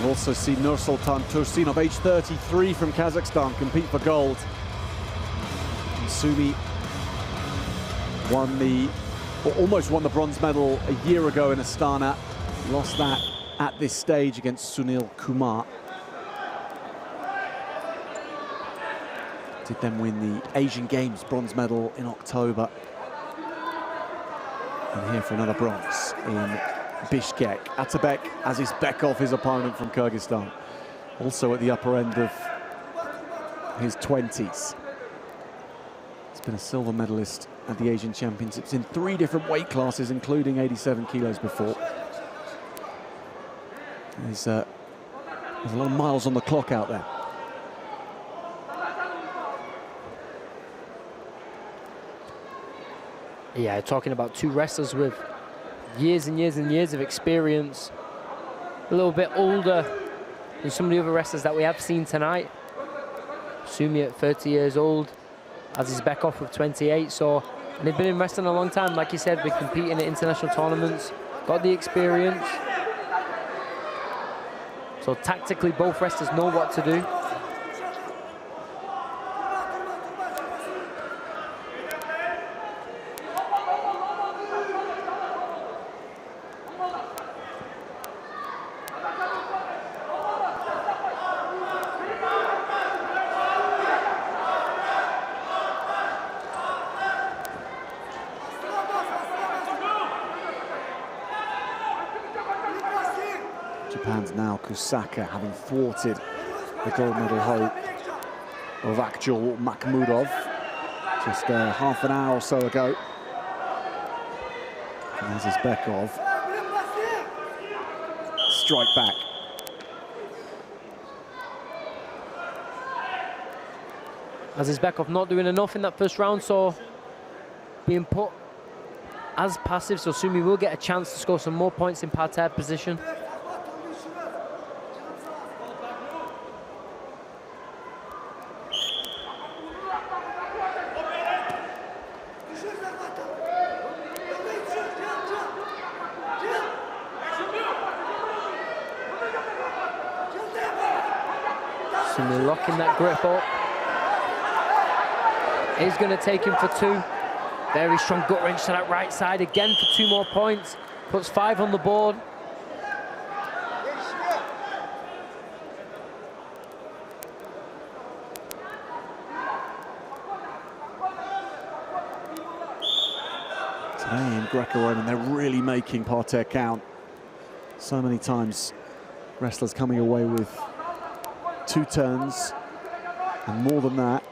We've also seen Nursultan Tursunov, age 33 from Kazakhstan, compete for gold. And Sumi almost won the bronze medal a year ago in Astana. Lost that at this stage against Sunil Kumar. Did then win the Asian Games bronze medal in October. And here for another bronze in Bishkek. Atabek Azizbekov, his opponent from Kyrgyzstan. Also at the upper end of his 20s. He's been a silver medalist at the Asian Championships in 3 different weight classes, including 87 kilos before. There's a lot of miles on the clock out there. Yeah, talking about 2 wrestlers with years and years and years of experience. A little bit older than some of the other wrestlers that we have seen tonight. Sumi at 30 years old, Azizbekov with 28, so and they've been in wrestling a long time. Like you said, been competing at international tournaments, got the experience. So tactically, both wrestlers know what to do. Japan's now Kusaka, having thwarted the gold medal hope of Akjul Makhmudov just half an hour or so ago. And Azizbekov strike back. Azizbekov not doing enough in that first round, so being put as passive, so Sumi will get a chance to score some more points in parterre position. Sumi locking that grip up. He's going to take him for 2. Very strong gut wrench to that right side again for 2 more points. Puts 5 on the board. Today in Greco-Roman, they're really making parterre count. So many times, wrestlers coming away with 2 turns and more than that.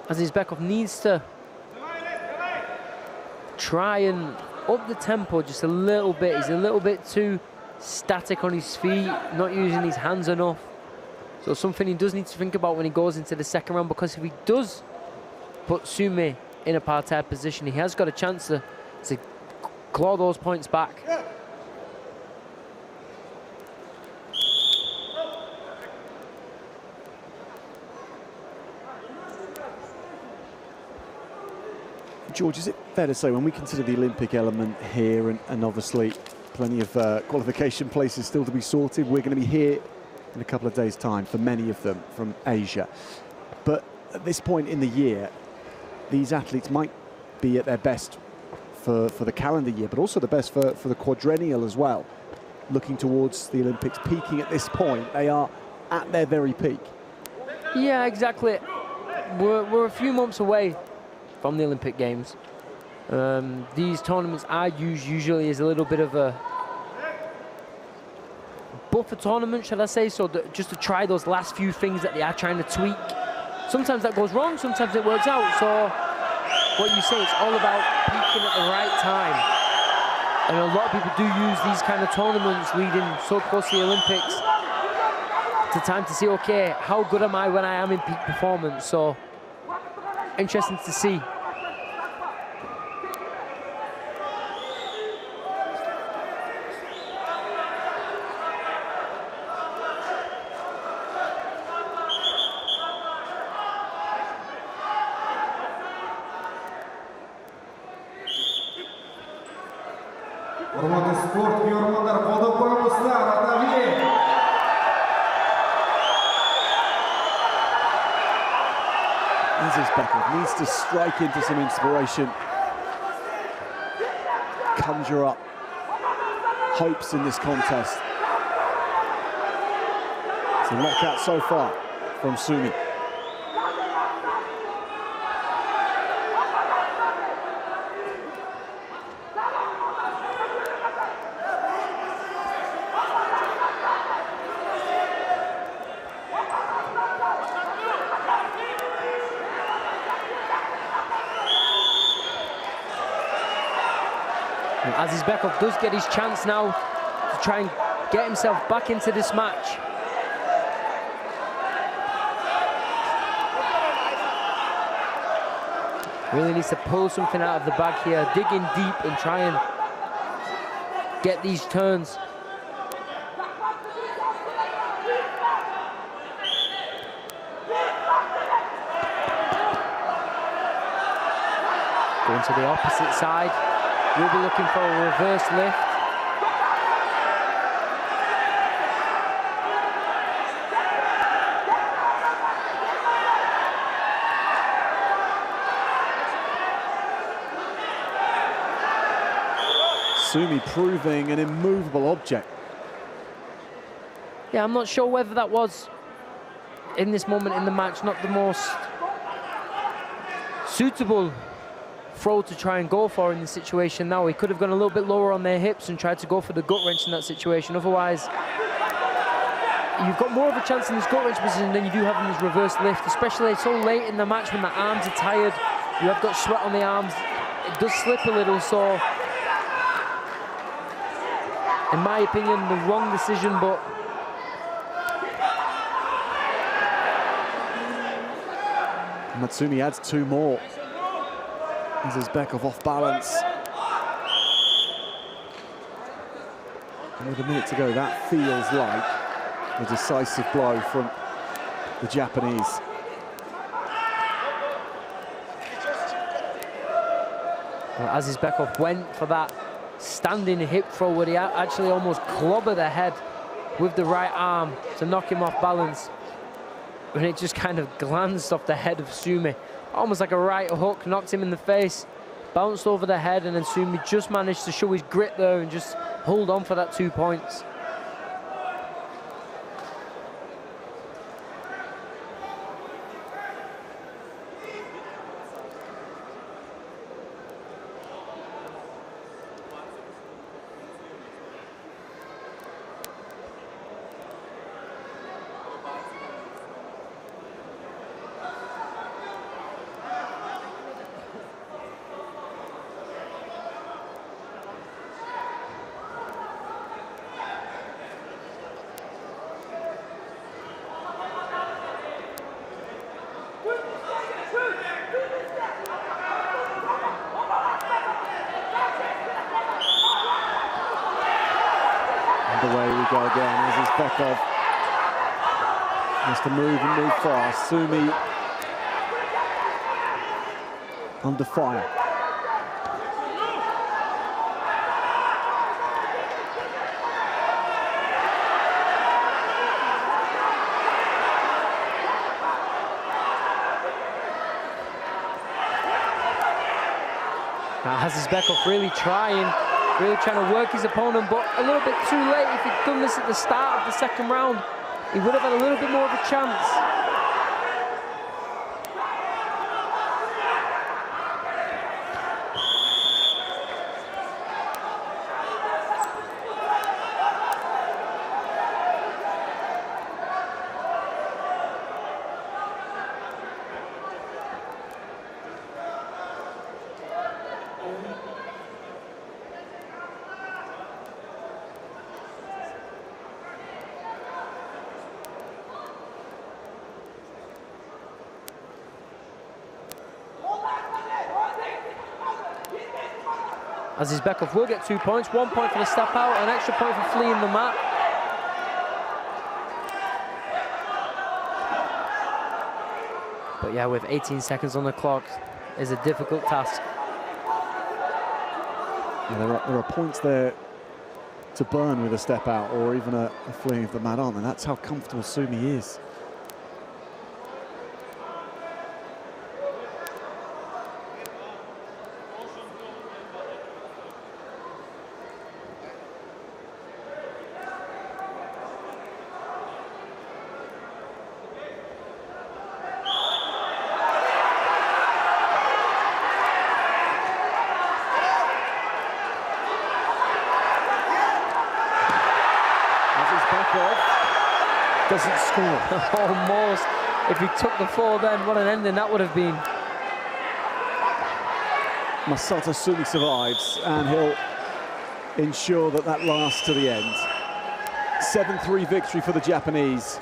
Azizbekov needs to try and up the tempo just a little bit. He's a little bit too static on his feet, not using his hands enough. So something he does need to think about when he goes into the second round, because if he does put Sumi in a parterre position, he has got a chance to claw those points back. George, is it fair to say when we consider the Olympic element here and obviously plenty of qualification places still to be sorted, we're going to be here in a couple of days' time for many of them from Asia. But at this point in the year, these athletes might be at their best for the calendar year, but also the best for the quadrennial as well. Looking towards the Olympics, peaking at this point, they are at their very peak. Yeah, exactly. We're a few months away from the Olympic Games. These tournaments are used usually as a little bit of a buffer tournament, shall I say, so that just to try those last few things that they are trying to tweak. Sometimes that goes wrong, sometimes it works out. So what you say, it's all about peaking at the right time. And a lot of people do use these kind of tournaments leading so close to the Olympics to time to see, okay, how good am I when I am in peak performance? So interesting to see. Hormatli sport mehmonlari, qo'lda qo'yingizlar, Ataviy. Aziz Bekov needs to strike into some inspiration, conjure up hopes in this contest. It's a knockout so far from Sumi. Aziz Bekov does get his chance now to try and get himself back into this match. Really needs to pull something out of the bag here, dig in deep and try and get these turns. Going to the opposite side. We'll be looking for a reverse lift. Sumi proving an immovable object. Yeah, I'm not sure whether that was, in this moment in the match, not the most suitable throw to try and go for in the situation now. He could have gone a little bit lower on their hips and tried to go for the gut wrench in that situation. Otherwise, you've got more of a chance in this gut wrench position than you do have in this reverse lift, especially so late in the match when the arms are tired. You have got sweat on the arms. It does slip a little, so in my opinion, the wrong decision, but Matsumi adds two more. Aziz Bekov off balance. And with a minute to go, that feels like a decisive blow from the Japanese. Well, Aziz Bekov went for that standing hip throw where he actually almost clobbered the head with the right arm to knock him off balance. And it just kind of glanced off the head of Sumi. Almost like a right hook, knocked him in the face, bounced over the head, and then Sumi just managed to show his grit there and just hold on for that 2 points. Away we go again. Aziz Bekov has to move and move fast. Sumi under fire. Now Aziz Bekov really trying to work his opponent, but a little bit too late. If he'd done this at the start of the second round, he would have had a little bit more of a chance. Aziz Bekov will get 2 points, 1 point for the step out, an extra point for fleeing the mat. But yeah, with 18 seconds on the clock, is a difficult task. There are points there to burn with a step out or even a fling of the mat on, and that's how comfortable Sumi is. Doesn't score. Almost. If he took the fall then, what an ending that would have been. Masato Sumi survives, and he'll ensure that that lasts to the end. 7-3 victory for the Japanese.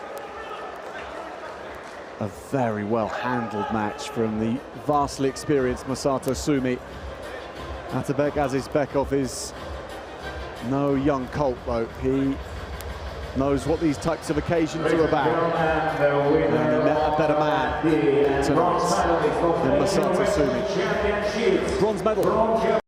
A very well-handled match from the vastly experienced Masato Sumi. Atabek Azizbekov is no young colt, though. He knows what these types of occasions are about. And he met a better man tonight than Masato Sumi. Bronze medal.